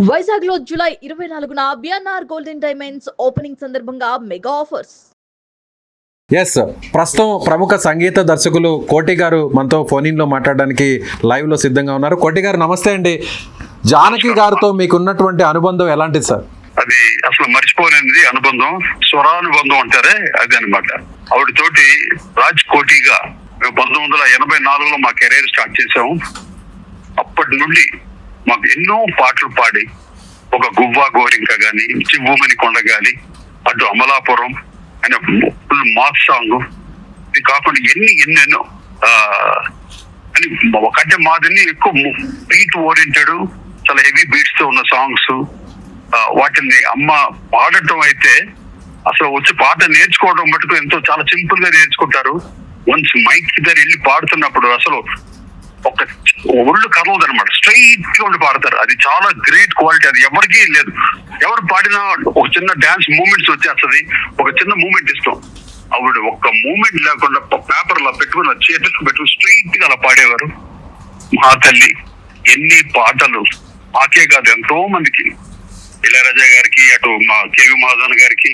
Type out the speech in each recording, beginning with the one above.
వైజాగ్ లో జూలై 24న BNR golden diamonds opening సందర్భంగా మెగా ఆఫర్స్. ఎస్, ప్రస్తుతం ప్రముఖ సంగీత దర్శకులు కోటి గారు మనతో ఫోన్ ఇన్ లో మాట్లాడడానికి లైవ్ లో సిద్ధంగా ఉన్నారు. కోటి గారు నమస్తే అండి. జానకి గారితో మీకున్నటువంటి అనుబంధం ఎలాంటిది సార్? అది అసలు మర్చిపోలేనిది అనుబంధం, స్వరానుబంధం అంటారే అది అనమాట. ఆవిడతోటి రాజ్ కోటిగా 1984లో మా కెరీర్ స్టార్ట్ చేసాము. అప్పటి నుండి మాకు ఎన్నో పాటలు పాడి, ఒక గువ్వా గోరింక గాని, చివ్వుమని కొండగాలి, అటు అమలాపురం అనే ఫుల్ మాస్ సాంగ్, ఇది కాకుండా ఎన్నెన్నో అని ఒకటే మాదిరిని ఎక్కువ బీట్ ఓరియంటెడ్, చాలా హెవీ బీట్స్ తో ఉన్న సాంగ్స్, వాటిని అమ్మ పాడటం అయితే అసలు వచ్చి పాట నేర్చుకోవడం మటుకు ఎంతో చాలా సింపుల్ గా నేర్చుకుంటారు. వన్స్ మైక్ దగ్గర వెళ్ళి పాడుతున్నప్పుడు అసలు ఒక ఒళ్ళు కదలదు అనమాట, స్ట్రైట్ గా ఉండి పాడతారు. అది చాలా గ్రేట్ క్వాలిటీ, అది ఎవరికీ లేదు. ఎవరు పాడినా ఒక చిన్న డాన్స్ మూమెంట్స్ వచ్చేస్తుంది, ఒక చిన్న మూమెంట్ ఇస్తాం. ఆవిడ ఒక్క మూమెంట్ లేకుండా పేపర్ లా పెట్టుకుని చేతులు పెట్టుకుని స్ట్రైట్ గా అలా పాడేవారు. మా తల్లి ఎన్ని పాటలు మాకే కాదు ఎంతో మందికి, ఇళయరాజా గారికి, అటు మా కేవి మహాజన్ గారికి,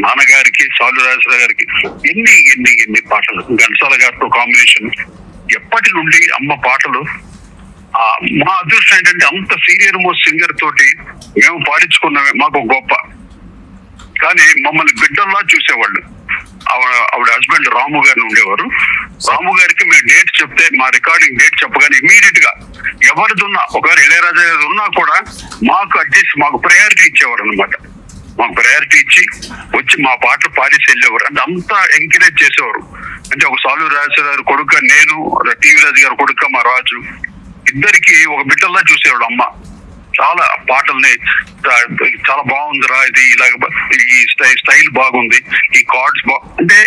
నాన్నగారికి, సాలు రాజేశ్వర గారికి ఎన్ని పాటలు, ఘంటసాల గారితో కాంబినేషన్. ఎప్పటి నుండి అమ్మ పాటలు. మా అదృష్టం ఏంటంటే అంత సీనియర్ మోస్ట్ సింగర్ తోటి మేము పాడించుకున్నవే మాకు గొప్ప. కానీ మమ్మల్ని బిడ్డల్లా చూసేవాళ్ళు. ఆవిడ హస్బెండ్ రాము గారిని ఉండేవారు. రాము గారికి మేము డేట్ చెప్తే, మా రికార్డింగ్ డేట్ చెప్పగానే ఇమీడియట్ గా ఎవరిదున్నా, ఒకవేళ ఇళయరాజా గారి ఉన్నా కూడా మాకు అడ్జస్ట్, మాకు ప్రయారిటీ ఇచ్చేవారు అనమాట. మాకు ప్రయారిటీ ఇచ్చి వచ్చి మా పాటలు పాడేసి వెళ్ళేవారు. అంటే అంతా ఎంకరేజ్ చేసేవారు. అంటే ఒక సాలు రాజేశ్వర గారి కొడుక నేను, టీవీ రాజు గారి కొడుక మా రాజు, ఇద్దరికి ఒక బిడ్డల్లా చూసేవాడు అమ్మ. చాలా పాటల్ని చాలా బాగుందిరా, ఇది ఇలాగ ఈ స్టైల్ బాగుంది, ఈ కార్డ్స్ అంటే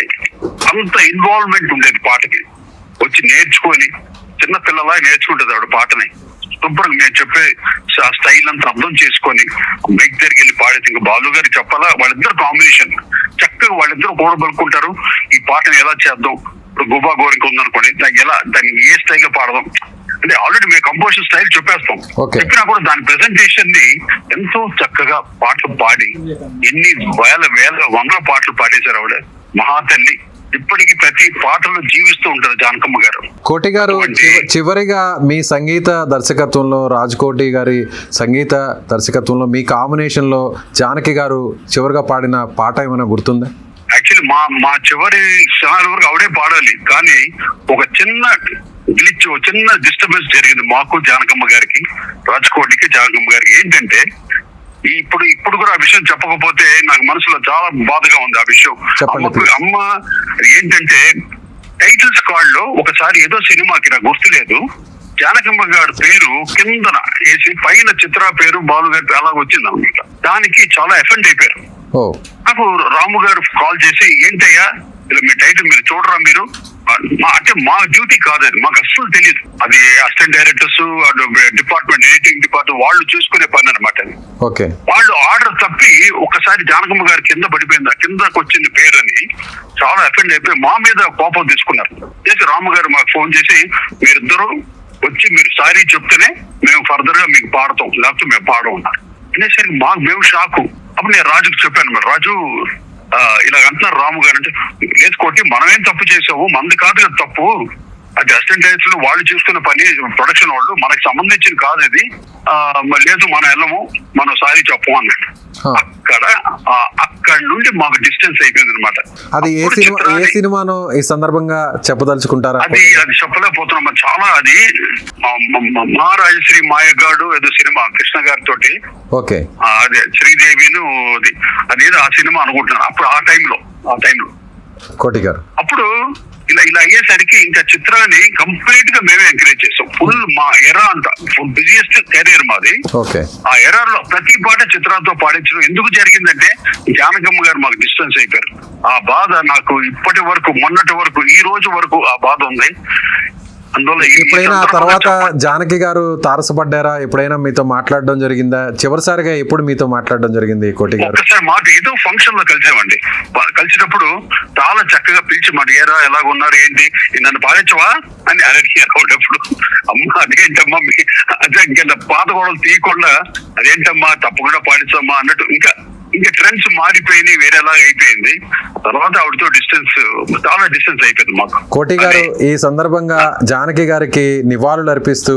అంత ఇన్వాల్వ్మెంట్ ఉండేది పాటకి. వచ్చి నేర్చుకొని చిన్న పిల్లలా నేర్చుకుంటుంది ఆవిడ పాటని. శుభ్రంగా నేను చెప్పే స్టైల్ అంతా అర్థం చేసుకొని మైక్ దగ్గరికి వెళ్ళి పాడేది. ఇంకా బాలు గారికి చెప్పాలా, వాళ్ళిద్దరు కాంబినేషన్ చక్కగా వాళ్ళిద్దరు కూడబలుకుంటారు. ఈ పాటను ఎలా చేద్దాం, ఇప్పుడు గుబ్బా గోరింక ఉందనుకోండి, దాన్ని ఏ స్టైల్లో పాడదాం అంటే ఆల్రెడీ మేము కంపోజిషన్ స్టైల్ చెప్పేస్తాం. చెప్పినా కూడా దాని ప్రెజెంటేషన్ ని ఎంతో చక్కగా పాటలు పాడి ఎన్ని వందల పాటలు పాడేశారు ఆవిడ. మహాతల్లి ఇప్పటికీ ప్రతి పాటలో జీవిస్తూ ఉంటారు జానకమ్మ గారు. కోటి గారు, చివరిగా మీ సంగీత దర్శకత్వంలో, రాజ్ కోటి గారి సంగీత దర్శకత్వంలో మీ కాంబినేషన్ లో జానకి గారు చివరిగా పాడిన పాట ఏమైనా గుర్తుందా? యాక్చువల్లీ మా చివరి క్షణాల వరకు ఆవిడే పాడాలి, కానీ ఒక చిన్న గ్లిచ్, చిన్న డిస్టర్బెన్స్ జరిగింది మాకు, జానకమ్మ గారికి, రాజ్కోటికి, జానకమ్మ గారికి. ఏంటంటే ఇప్పుడు కూడా ఆ విషయం చెప్పకపోతే నాకు మనసులో చాలా బాధగా ఉంది ఆ విషయం. అమ్మ ఏంటంటే టైటిల్స్ కార్డ్ లో ఒకసారి ఏదో సినిమాకి నాకు గుర్తులేదు, జానకమ్మ గారి పేరు కిందన వేసి పైన చిత్ర పేరు బాలు గారి పేరు అలా వచ్చింది అనమాట. దానికి చాలా ఎఫెండ్ అయిపోయారు. నాకు రాము గారు కాల్ చేసి, ఏంటయ్యా ఇలా మీ టైటిల్ మీరు చూడరా, మీరు అంటే మా డ్యూటీ కాదు అది, మాకు అస్సలు తెలియదు. అది assistant directors, department, editing department వాళ్ళు చూసుకునే పని అనమాట. వాళ్ళు ఆర్డర్ తప్పి ఒకసారి జానకమ్మ గారి కింద పడిపోయింది, కిందకు వచ్చింది పేరు అని చాలా ఎఫెండ్ అయిపోయి మా మీద కోపం తీసుకున్నారు. చేసి రాము గారు మాకు ఫోన్ చేసి, మీరిద్దరూ వచ్చి మీరు సారీ చెప్తేనే మేము ఫర్దర్ గా మీకు పాడతాం, లేకపోతే మేము పాడం ఉన్నారు అనేసరికి మేము షాకు. అప్పుడు నేను రాజుకు చెప్పాను, మరి రాజు ఇలా అంటున్నారు రాము గారు అంటే, లేదు కోటి మనమేం తప్పు చేసావు, మనది కాదు కదా తప్పు, అది అసిస్టెంట్ డైరెక్టర్ వాళ్ళు చూసుకున్న పని, ప్రొడక్షన్ వాళ్ళు, మనకు సంబంధించిన కాదు ఇది, లేదు మనం వెళ్ళము, మనం సారీ చెప్పము అన్నట్టు. అక్కడ నుండి మాకు డిస్టెన్స్ అయిపోయింది అనమాట. అది ఏ సినిమానో ఈ సందర్భంగా చెప్పదలుచుకుంటారా? అది చెప్పలేకపోతున్నాం చాలా. అది మహారాజశ్రీ మాయగాడు ఏదో సినిమా కృష్ణ గారితో, అదే శ్రీదేవిను, అదేదో ఆ సినిమా అనుకుంటున్నాను. అప్పుడు ఆ టైంలో కోటి గారు అప్పుడు ఇలా అయ్యేసరికి ఇంకా చిత్రాన్ని కంప్లీట్ గా మేమే ఎంకరేజ్ చేస్తాం. ఫుల్ మా ఎరా అంతా ఫుల్ బిజియెస్ట్ కెరీర్ మాది. ఆ ఎరాలో ప్రతి పాట చిత్రాలతో పాడించడం ఎందుకు జరిగిందంటే, జానకమ్మ గారు మాకు డిస్టెన్స్ అయిపోయారు. ఆ బాధ నాకు ఇప్పటి వరకు, మొన్నటి వరకు, ఈ రోజు వరకు ఆ బాధ ఉంది. అందువల్ల ఎప్పుడైనా ఆ తర్వాత జానకి గారు తారసపడ్డారా? ఎప్పుడైనా మీతో మాట్లాడడం జరిగిందా? చివరిసారిగా ఎప్పుడు మీతో మాట్లాడడం జరిగింది కోటి గారు? ఒక్కసారి మాట ఏదో ఫంక్షన్ లో కలిసామండి. కలిసినప్పుడు చాలా చక్కగా పిలిచి మాట ఏరా ఎలాగున్నారు ఏంటి నన్ను పాడించవా అని అడిగారు. అమ్మ అదేంటమ్మా అదే ఇంకా పాత గొడవలు తీయకుండా అదేంటమ్మా తప్పకుండా పాడించమ్మా అన్నట్టు ఇంకా ట్రెండ్స్ మారిపోయినాయి, వేరేలాగా అయిపోయింది. తర్వాత ఆవిడతో చాలా డిస్టెన్స్ అయిపోయింది మాకు. కోటి గారు, ఈ సందర్భంగా జానకి గారికి నివాళులు అర్పిస్తూ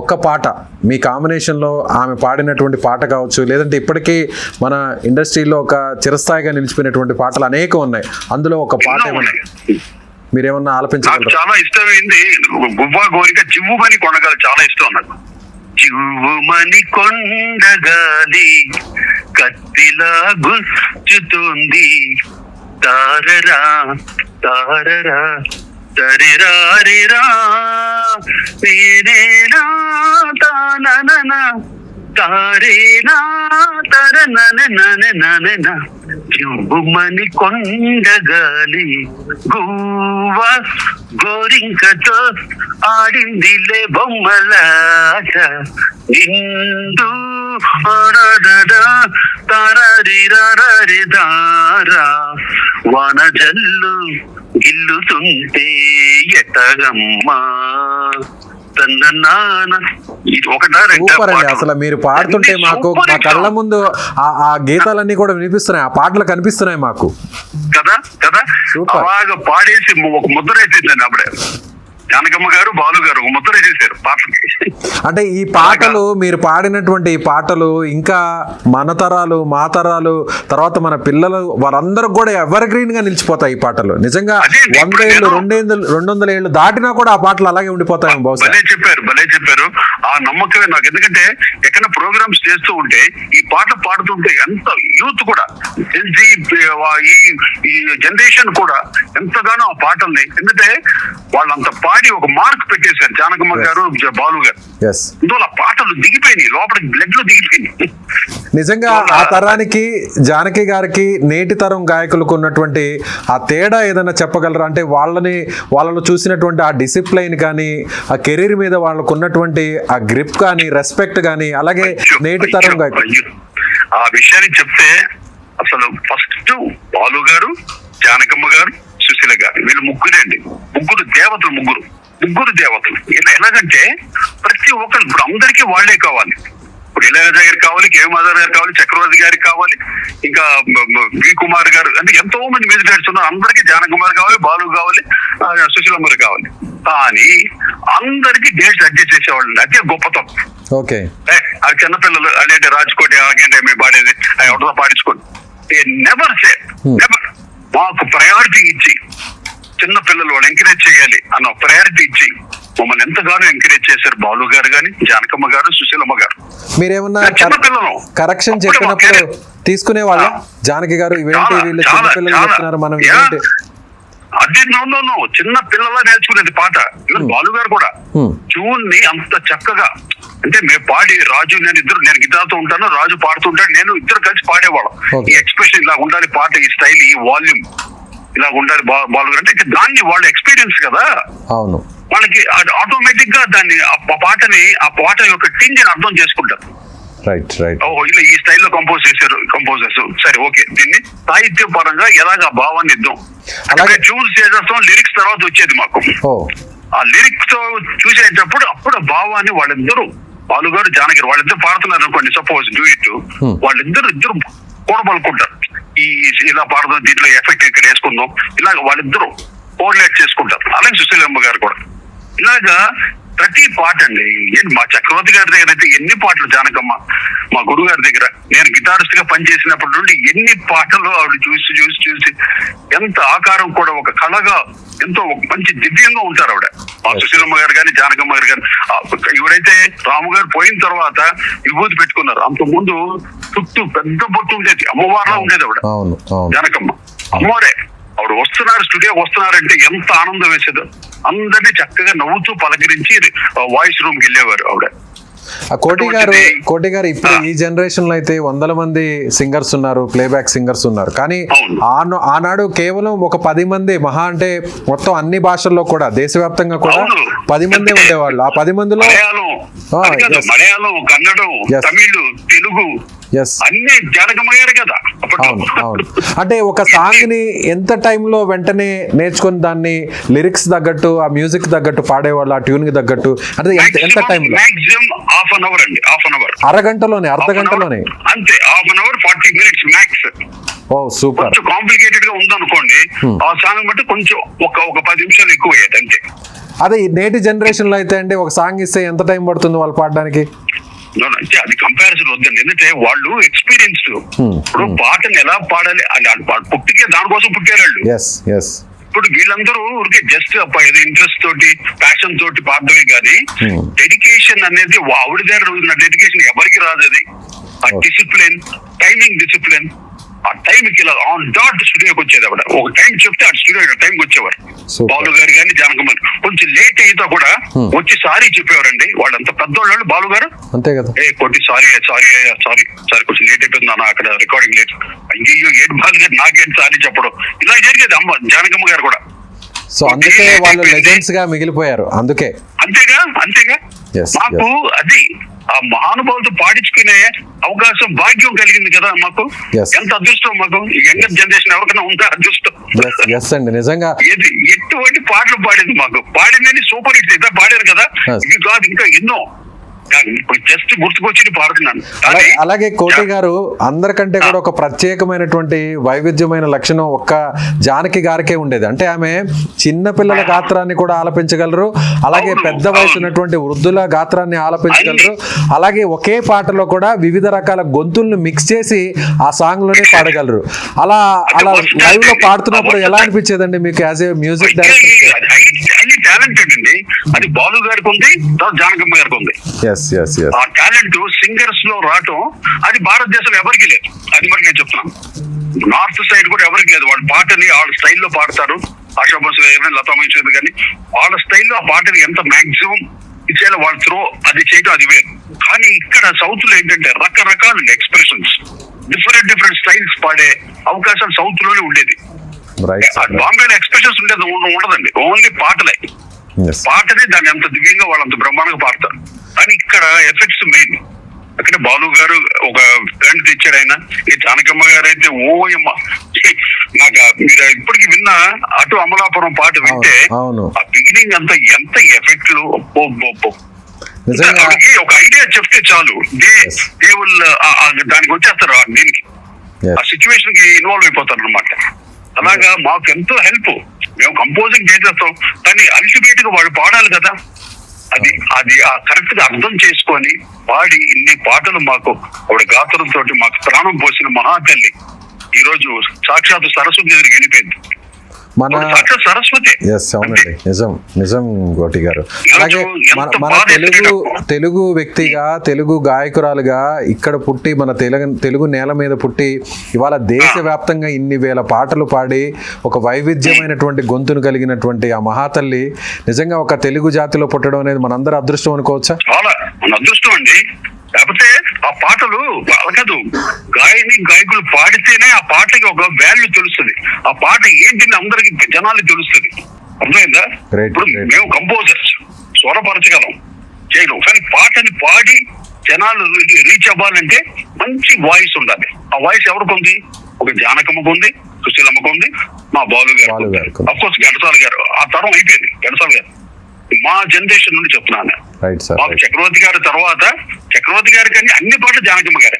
ఒక్క పాట మీ కాంబినేషన్ లో ఆమె పాడినటువంటి పాట కావచ్చు, లేదంటే ఇప్పటికీ మన ఇండస్ట్రీలో ఒక చిరస్థాయిగా నిలిచిపోయినటువంటి పాటలు అనేకం ఉన్నాయి, అందులో ఒక పాట మీరేమన్నా ఆలపించగలరు? చాలా ఇష్టమైంది గువ్వా గోరిక చివ్వుమని కొనగాలి, చాలా ఇష్టం నాకు. చివ్వుమని కొండగాలి కత్తిలా గుచ్చుతుంది తారరా తారరా తరిరారిరా నేనేనా తానన తారేనా తరనన చివ్వుమని కొండగాలి గువ్వ గోరింకతో ఆడిందిలే బొమ్మలాట నిండు తారరిరారా వాన జల్లు గిల్లుతుంటే ఎటగమ్మా సూపర్ అండి. అసలు మీరు పాడుతుంటే మాకు మా కళ్ళ ముందు ఆ గీతాలన్నీ కూడా వినిపిస్తున్నాయి, ఆ పాటలు కనిపిస్తున్నాయి మాకు కదా. అలాగా పాడేసి ఒక ముద్ర వేసేసిందండి అప్పుడే జానకమ్మ గారు, బాలు గారు ఒక ముద్ర వేసేసారు పాటలకి. అంటే ఈ పాటలు మీరు పాడినటువంటి ఈ పాటలు ఇంకా మన తరాలు, మా తరాలు, తర్వాత మన పిల్లలు వాళ్ళందరూ కూడా ఎవర్ గ్రీన్ గా నిలిచిపోతాయి ఈ పాటలు. నిజంగా 100 ఏళ్ళు 200 ఏళ్ళు దాటినా కూడా ఆ పాటలు అలాగే ఉండిపోతాయి. భలే చెప్పారు. ఆ నమ్మకమే నాకు. ఎందుకంటే ఎక్కడ ప్రోగ్రామ్స్ చేస్తూ ఉంటే ఈ పాటలు పాడుతుంటే ఎంత యూత్ కూడా ఈ జనరేషన్ కూడా ఎంతగానో ఆ పాటల్ని, ఎందుకంటే వాళ్ళంత పాడి ఒక మార్క్ పెట్టేశారు జానకమ్మ గారు, బాలు గారు. ఇందులో పాటలు దిగిపోయినాయి, లోపలికి బ్లడ్ లో దిగిపోయినాయి. నిజంగా ఆ తరానికి జానకి గారికి నేటి తరం గాయకులకు ఉన్నటువంటి ఆ తేడా ఏదైనా చెప్పగలరా? అంటే వాళ్ళలో చూసినటువంటి ఆ డిసిప్లైన్ కానీ, ఆ కెరీర్ మీద వాళ్ళకు ఉన్నటువంటి ఆ గ్రిప్ కానీ, రెస్పెక్ట్ కానీ, అలాగే నేటి తరం గాయకులు ఆ విషయాన్ని చెప్తే అసలు ఫస్ట్ బాలు గారు, జానకమ్మ గారు, సుశీల గారు, వీళ్ళు ముగ్గురు దేవతలు. ఎలాగంటే ప్రతి ఒక్కరు ఇప్పుడు అందరికీ వాళ్లే కావాలి. ఇప్పుడు ఇళయరాజా గారికి కావాలి, కే మాధవ్ గారు కావాలి, చక్రవర్తి గారికి కావాలి, ఇంకా వి కుమార్ గారు, అంటే ఎంతో మంది మ్యూజిక్ డైరెక్టర్స్ ఉన్నారు. అందరికీ జానకుమార్ కావాలి, బాలు కావాలి, సుశీలమ్మ కావాలి. కానీ అందరికీ డేట్స్ అడ్జస్ట్ చేసేవాళ్ళు, అదే గొప్పతనం. ఓకే, అది చిన్నపిల్లలు అదేంటి రాజ్కోటి అలాగేంటే మేము పాడేది ఎవరితో పాడించుకోండి, నెవర్ మాకు ప్రయారిటీ ఇచ్చి చిన్న పిల్లలు వాళ్ళు ఎంకరేజ్ చేయాలి అన్న ప్రయారిటీ ఇచ్చి మమ్మల్ని ఎంతగానో ఎంకరేజ్ చేశారు బాలు గారు కానీ, జానకమ్మ గారు, సుశీలమ్మ గారు. మీరేమన్నా కరెక్షన్ చెప్పినప్పుడు తీసుకునే వాళ్ళ జానకి గారు ఇవేంటి వీళ్ళు చిన్న పిల్లలు చెప్తున్నారు మనం ఏంటి? అదే నో చిన్న పిల్లలా నేర్చుకునేది పాట. బాలు గారు కూడా ట్యూన్ ని అంత చక్కగా, అంటే మేము పాడి రాజు నేను గిటార్తో ఉంటాను, రాజు పాడుతుంటాడు, నేను ఇద్దరు కలిసి పాడేవాళ్ళం. ఈ ఎక్స్ప్రెషన్ ఇలా ఉండాలి, పాట ఈ స్టైల్, ఈ వాల్యూమ్ ఇలా ఉండాలి బాలు గారు అంటే దాన్ని వాళ్ళ ఎక్స్పీరియన్స్ కదా. అవును, వాళ్ళకి ఆటోమేటిక్ గా దాన్ని ఆ పాట యొక్క టింజ్ ని అర్థం చేసుకుంటారు. ఇలా ఈ స్టైల్లో కంపోజ్ చేశారు కంపోజర్స్, సరే ఓకే, దీన్ని సాహిత్య పరంగా ఎలాగ ఆ భావాన్ని ఇద్దాం. అలాగే ట్యూన్స్ చేసేస్తాం, లిరిక్స్ తర్వాత వచ్చేది మాకు. ఆ లిరిక్స్ తో చూసేటప్పుడు అప్పుడు భావాన్ని వాళ్ళిద్దరు, బాలు గారు, జానకి వాళ్ళిద్దరు పాడుతున్నారు అనుకోండి, సపోజ్ డూ ఇట్, వాళ్ళిద్దరు కూడబలుకుంటారు. ఇలా పాడదాం, దీంట్లో ఎఫెక్ట్ ఇక్కడ వేసుకుందాం, ఇలాగ వాళ్ళిద్దరూ కోఆర్డినేట్ చేసుకుంటారు. అలాగే సుశీలమ్మ గారు కూడా ఇలాగా ప్రతి పాట అండి. మా చక్రవర్తి గారి దగ్గర అయితే ఎన్ని పాటలు, జానకమ్మ మా గురువు గారి దగ్గర నేను గిటారిస్ట్ గా పనిచేసినప్పటి నుండి ఎన్ని పాటలు ఆవిడ చూసి ఎంత ఆకారం కూడా ఒక కళగా, ఎంతో మంచి దివ్యంగా ఉంటారు ఆవిడ. మా సుశీలమ్మ గారు కానీ, జానకమ్మ గారు కానీ. ఎవరైతే రాము గారు పోయిన తర్వాత విభూతి పెట్టుకున్నారు, అంత ముందు చుట్టూ పెద్ద బొట్టు ఉండేది, అమ్మవారిలా ఉండేది ఆవిడ జానకమ్మ. అమ్మవారే ఆవిడ వస్తున్నారు, స్టూడియోకి వస్తున్నారంటే ఎంత ఆనందం వేసేదో. అందరినీ చక్కగా నవ్వుతూ పలకరించి వాయిస్ రూమ్ కి వెళ్ళేవారు ఆవిడ. కోటి గారు ఇప్పుడు ఈ జనరేషన్ లో అయితే వందల మంది సింగర్స్ ఉన్నారు, ప్లేబ్యాక్ సింగర్స్ ఉన్నారు. కానీ ఆనాడు కేవలం ఒక 10 మంది మహా అంటే మొత్తం అన్ని భాషల్లో కూడా దేశవ్యాప్తంగా కూడా 10 మందే ఉండేవాళ్ళు. ఆ 10 మందిలో మలయాళం, కన్నడం, తమిళ్, తెలుగు అన్ని జానకమ్మ గారు కదా. అవును. అంటే ఒక సాంగ్ ని ఎంత టైంలో వెంటనే నేర్చుకుని దాన్ని లిరిక్స్ తగ్గట్టు ఆ మ్యూజిక్ తగ్గట్టు పాడేవాళ్ళు, ఆ ట్యూన్ కి తగ్గట్టు అంటే ఎంత టైంలో? మాక్సిమం హాఫ్ అన్ అవర్ అండి, హాఫ్ అన్ అవర్, అరగంటలోనే, అర్ధ గంటలోనే అంతే. Half an hour 40 minutes max. ఓ సూపర్. కొంచెం కాంప్లికేటెడ్ గా ఉందనుకోండి, ఆ సాంగ్ బట్టి కొంచెం ఒక 10 నిమిషాలు ఎక్కువ అయ్యేది అంతే. అదే నేటి జనరేషన్ లో అయితే అండి ఒక సాంగ్ ఇస్తే ఎంత టైం పడుతుంది వాళ్ళు పాడడానికి? అంటే అది కంపారిజన్ వద్దండి, ఎందుకంటే వాళ్ళు ఎక్స్పీరియన్స్డ్. ఇప్పుడు పాటను ఎలా పాడాలి పుట్టికే దానికోసం పుట్టారు వాళ్ళు. ఇప్పుడు వీళ్ళందరూ ఊరికే జస్ట్ ఏదో ఇంట్రెస్ట్ తోటి, ప్యాషన్ తోటి పాడమే కానీ డెడికేషన్ అనేది ఆవిడ దగ్గర ఉన్న డెడికేషన్ ఎవరికి రాదు. అది ఆ డిసిప్లిన్, టైమింగ్ డిసిప్లిన్, ఆ టైంకి ఇలా ఆన్ డాట్ స్టూడియోకి వచ్చేది. ఆవిడ ఒక టైం చెప్తే ఆ స్టూడియో టైంకి వచ్చేవారు. బాలు గారు కానీ జానకమ్మ కొంచెం లేట్ అయితే కూడా వచ్చి సారీ చెప్పేవారండి. వాళ్ళంత పెద్దోళ్ళు బాలు గారు. అంతే కదా. కొట్టి సారీ కొంచెం లేట్ అయిపోయింది అన్న, అక్కడ రికార్డింగ్ లేట్. అయ్యో ఏడు బాలు గారు నాకేంటి సారీ చెప్పడం, ఇలా జరిగేది. అమ్మ జానకమ్మ గారు కూడా. సో అందుకే వాళ్ళు లెజెండ్స్ గా మిగిలిపోయారు. అంతేగా మాకు అది ఆ మహానుభావులతో పాడించుకునే అవకాశం, భాగ్యం కలిగింది కదా మాకు. ఎంత అదృష్టం మాకు. ఈ యంగర్ జనరేషన్ ఎవరికైనా ఉందా అదృష్టం? అండి నిజంగా. ఎటువంటి పాటలు పాడింది మాకు, పాడిందని సూపర్ హిట్స్ అయితే పాడారు కదా. ఇది కాదు ఇంకా ఎన్నో జస్ట్ గుర్తుకొచ్చి పాడుతున్నాను. అలాగే కోటి గారు అందరికంటే కూడా ఒక ప్రత్యేకమైనటువంటి వైవిధ్యమైన లక్షణం ఒక్క జానకి గారికే ఉండేది. అంటే ఆమె చిన్న పిల్లల గాత్రాన్ని కూడా ఆలపించగలరు, అలాగే పెద్ద వయసు ఉన్నటువంటి వృద్ధుల గాత్రాన్ని ఆలపించగలరు, అలాగే ఒకే పాటలో కూడా వివిధ రకాల గొంతుల్ని మిక్స్ చేసి ఆ సాంగ్ లోనే పాడగలరు. అలా లైవ్ లో పాడుతున్నప్పుడు ఎలా అనిపించేదండి మీకు as a music director? Talented అండి. అది బాలు గారికి ఉంది, జానకమ్మ గారికి ఉంది. ఆ టాలెంట్ సింగర్స్ లో రావటం అది భారతదేశంలో ఎవరికి లేదు. అది మరి నేను చెప్తున్నాను, నార్త్ సైడ్ కూడా ఎవరికి లేదు. వాళ్ళ పాటని వాళ్ళ స్టైల్లో పాడతారు. ఆశా బసు ఏమైనా లతా మంగేష్కర్ కానీ వాళ్ళ స్టైల్లో ఆ పాటని ఎంత మాక్సిమం ఇచ్చేలా వాళ్ళ త్రో అది చేయడం అది వేరు. కానీ ఇక్కడ సౌత్ లో ఏంటంటే రకరకాల ఎక్స్ప్రెషన్స్, డిఫరెంట్ స్టైల్స్ పాడే అవకాశాలు సౌత్ లోనే ఉండేది. బాంబేలో ఎక్స్ప్రెషన్స్ ఉండదండి, ఓన్లీ పాటలే. పాటనే దాన్ని అంత దివ్యంగా వాళ్ళంత బ్రహ్మాండంగా పాడతారు. కానీ ఇక్కడ ఎఫెక్ట్స్ మెయిన్. అక్కడ బాలు గారు ఒక ఫ్రెండ్ తెచ్చాడు ఆయన. ఈ జానకమ్మ గారు అయితే ఓయమ్మ, నాకు మీరు ఇప్పటికి విన్న అటు అమలాపురం పాట వింటే ఆ బిగినింగ్ అంతా ఎంత ఎఫెక్ట్లు. ఒక ఐడియా చెప్తే చాలు దేవుళ్ళు దానికి వచ్చేస్తారు, దీనికి ఆ సిచ్యువేషన్ కి ఇన్వాల్వ్ అయిపోతారు అనమాట. అలాగా మాకు ఎంతో హెల్ప్. మేము కంపోజింగ్ చేసేస్తాం, కానీ అల్టిమేట్ గా వాళ్ళు పాడాలి కదా. అది కరెక్ట్ గా అర్థం చేసుకొని పాడి ఇన్ని పాటలు మాకు ఆవిడ గాత్రంతో మాకు ప్రాణం పోసిన మహాతల్లి ఈ రోజు సాక్షాత్ సరస్వతి దగ్గరికి వెళ్ళిపోయింది. అవునండి, నిజం కోటి గారు. అలాగే మన తెలుగు వ్యక్తిగా, తెలుగు గాయకురాలుగా ఇక్కడ పుట్టి, మన తెలుగు నేల మీద పుట్టి ఇవాళ దేశవ్యాప్తంగా ఇన్ని వేల పాటలు పాడి ఒక వైవిధ్యమైనటువంటి గొంతును కలిగినటువంటి ఆ మహాతల్లి నిజంగా ఒక తెలుగు జాతిలో పుట్టడం అనేది మనందరి అదృష్టం అనుకోవచ్చా? చాలా మన అదృష్టం అండి. కాకపోతే ఆ పాటలు అలకదు, గాయకులు పాడితేనే ఆ పాటకి ఒక వాల్యూ తెలుస్తుంది. ఆ పాట ఏంటిని అందరికి జనాలు తెలుస్తుంది. అర్థమైందా? ఇప్పుడు మేము కంపోజర్స్ స్వరపరచగలం, చేయగలం, కానీ పాటని పాడి జనాలు రీచ్ అవ్వాలంటే మంచి వాయిస్ ఉండాలి. ఆ వాయిస్ ఎవరికి ఉంది? ఒక జానకమ్మకు ఉంది, సుశీలమ్మకు ఉంది, మా బాలు గారు, అఫ్ కోర్స్ ఘంటసాల గారు. ఆ తరం అయిపోయింది ఘంటసాల గారు. మా జనరేషన్ నుండి చెప్తున్నాను. మాకు చక్రవర్తి గారి తర్వాత చక్రవర్తి గారి కానీ అన్ని పాటలు జానకమ్మ గారే.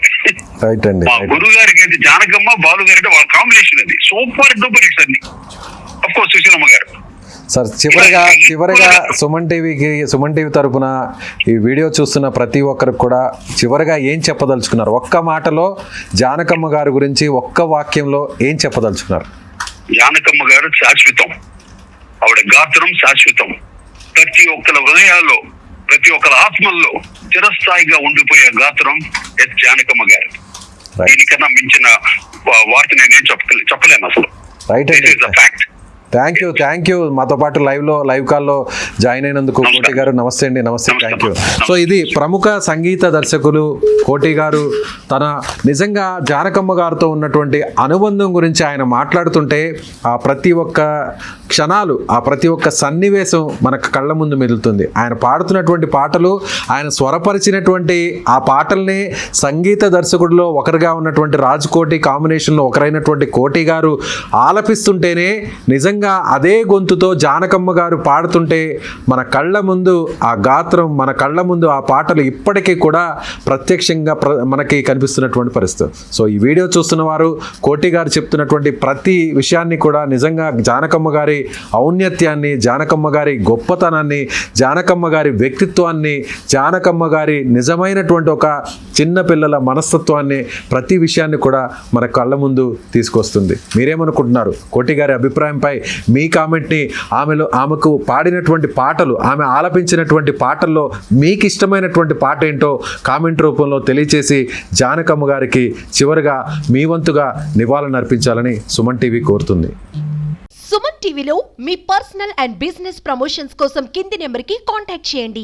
మా గురువు గారికి అయితే జానకమ్మ, బాలు గారి అంటే వాళ్ళ కాంబినేషన్ అది సూపర్ డూపర్ హిట్స్ అన్ని. అఫ్ కోర్స్ సుశీలమ్మ గారు. సార్ చివరిగా సుమన్ టీవీ తరపున ఈ వీడియో చూస్తున్న ప్రతి ఒక్కరికి కూడా చివరిగా ఏం చెప్పదలుచుకున్నారు? ఒక్క మాటలో జానకమ్మ గారి గురించి ఒక్క వాక్యంలో ఏం చెప్పదలుచుకున్నారు? జానకమ్మ గారు శాశ్వతం, ఆవిడ గాత్రం శాశ్వతం. ప్రతి ఒక్కల హృదయాల్లో, ప్రతి ఒక్కల ఆత్మల్లో చిరస్థాయిగా ఉండిపోయే గాత్రం ఎస్ జానకమ్మ గారు. దీనికన్నా మించిన వార్త నేనేం చెప్పలేను అసలు. రైట్ అండి. థ్యాంక్ యూ మాతో పాటు లైవ్ కాల్లో జాయిన్ అయినందుకు కోటి గారు. నమస్తే అండి. నమస్తే, థ్యాంక్ యూ. సో ఇది ప్రముఖ సంగీత దర్శకులు కోటి గారు తన నిజంగా జానకమ్మ గారితో ఉన్నటువంటి అనుబంధం గురించి ఆయన మాట్లాడుతుంటే ఆ ప్రతి ఒక్క క్షణాలు, ఆ ప్రతి ఒక్క సన్నివేశం మనకు కళ్ళ ముందు మెదులుతుంది. ఆయన పాడుతున్నటువంటి పాటలు, ఆయన స్వరపరిచినటువంటి ఆ పాటల్ని సంగీత దర్శకుడిలో ఒకరిగా ఉన్నటువంటి రాజ్ కోటి కాంబినేషన్లో ఒకరైనటువంటి కోటి గారు ఆలపిస్తుంటేనే నిజంగా అదే గొంతుతో జానకమ్మ గారు పాడుతుంటే మన కళ్ళ ముందు ఆ గాత్రం, మన కళ్ళ ముందు ఆ పాటలు ఇప్పటికీ కూడా ప్రత్యక్షంగా మనకి కనిపిస్తున్నటువంటి పరిస్థితి. సో ఈ వీడియో చూస్తున్న వారు కోటి గారు చెప్తున్నటువంటి ప్రతి విషయాన్ని కూడా నిజంగా జానకమ్మ గారి ఔన్నత్యాన్ని, జానకమ్మ గారి గొప్పతనాన్ని, జానకమ్మ గారి వ్యక్తిత్వాన్ని, జానకమ్మ గారి నిజమైనటువంటి ఒక చిన్న పిల్లల మనస్తత్వాన్ని, ప్రతి విషయాన్ని కూడా మన కళ్ళ ముందు తీసుకొస్తుంది. మీరేమనుకుంటున్నారు? కోటి గారి అభిప్రాయంపై మీ కామెంట్ని, ఆమెకు పాడినటువంటి పాటలు, ఆమె ఆలపించినటువంటి పాటల్లో మీకు ఇష్టమైనటువంటి పాట ఏంటో కామెంట్ రూపంలో తెలియచేసి జానకమ్మ గారికి చివరిగా మీ వంతుగా నివాళులు అర్పించాలని సుమన్ టీవీ కోరుతుంది. సుమన్ టీవీలో మీ పర్సనల్ అండ్ బిజినెస్ ప్రమోషన్స్ కోసం కింది నెంబర్కి కాంటాక్ట్ చేయండి.